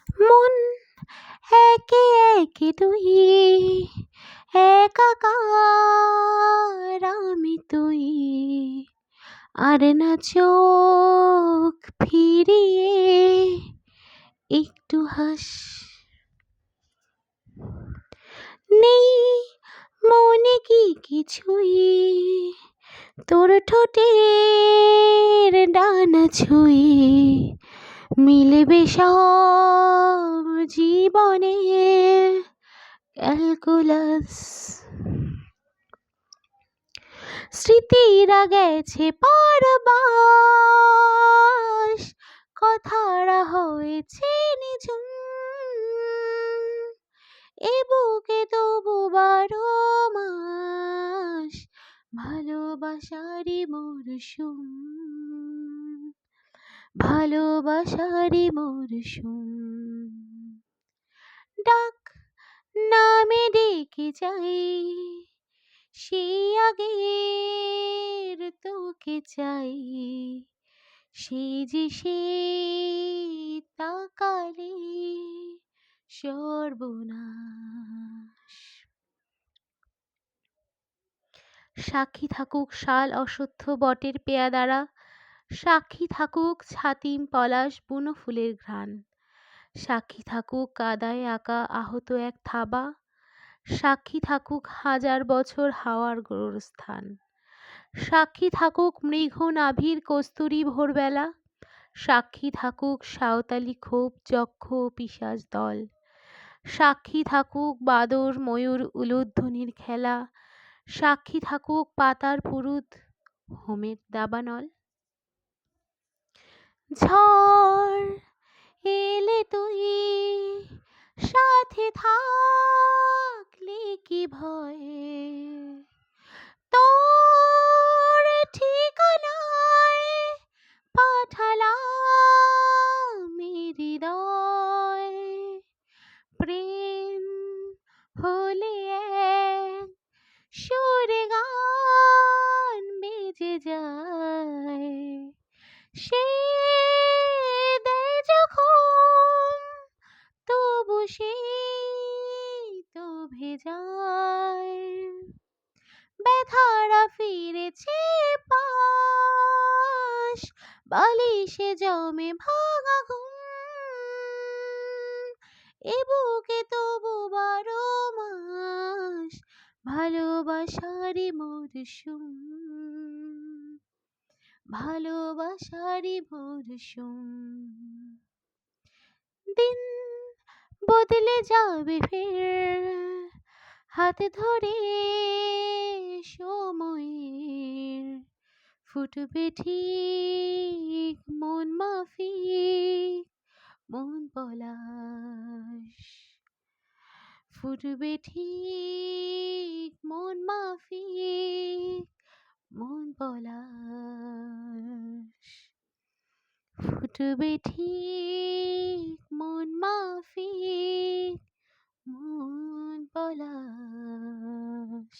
মন একে একে তুই, একাকার আমি তুই, আর না চোখ ফিরিয়ে একটু হাস। নেই মনে কি কিছুই, তোর ঠোঁটের ডানা ছুঁই, মিলবে সব জীবনের ক্যালকুলাস। স্মৃতিরা গেছে পরবাস, কথারা হয়েছে নিঝুম, এ বুকে তবু 12 মাস ভালোবাসারই মরশুম, ভালোবাসারই মরশুম। ডাক নামে ডেকে যাই, সেই আগের তোকে চাই, সেই যে সেই তাকালে সর্বনাশ। সাক্ষী থাকুক শাল অশ্বত্থ বটের পেয়াদারা, সাক্ষী থাকুক ছাতিম পলাশ বুনো ফুলের ঘ্রাণ, সাক্ষী থাকুক কাদায় আঁকা আহত এক থাবা, সাক্ষী থাকুক হাজার বছর হাওয়ার গোরস্থান, সাক্ষী থাকুক মৃগ নাভির কস্তুরী ভোরবেলা, সাক্ষী থাকুক সাঁওতালি ক্ষোভ যক্ষ ও পিশাচ দল, সাক্ষী থাকুক বাদর ময়ূর উলুধ্বনির খেলা, সাক্ষী থাকুক পাতার পুরুত হোমের দাবানল। ঝড় এলে তুই সাথে থাকলে কি ভয়, তোর ঠিকানায় পাঠালাম হৃদয়, প্রেম হলে এক সুরে গান বেজে যায়, সে দেয় যখন তবু সে তো ভেজায়, ব্যথারা ফিরেছে পাশ, বালিশে জমে ভাঙা ঘুম, এ বুকে তবু 12 মাস ভালোবাসারই মরশুম, ভালোবাসারই মরশুম। দিন বদলে যাবে ফের, হাত ধরে সময়ের, ফুটবে ঠিক মন মাফিক মন পলাশ, ফুটবে ঠিক মন মাফিক মন পলাশ, ফুটবে ঠিক মন মাফিক মন পলাশ।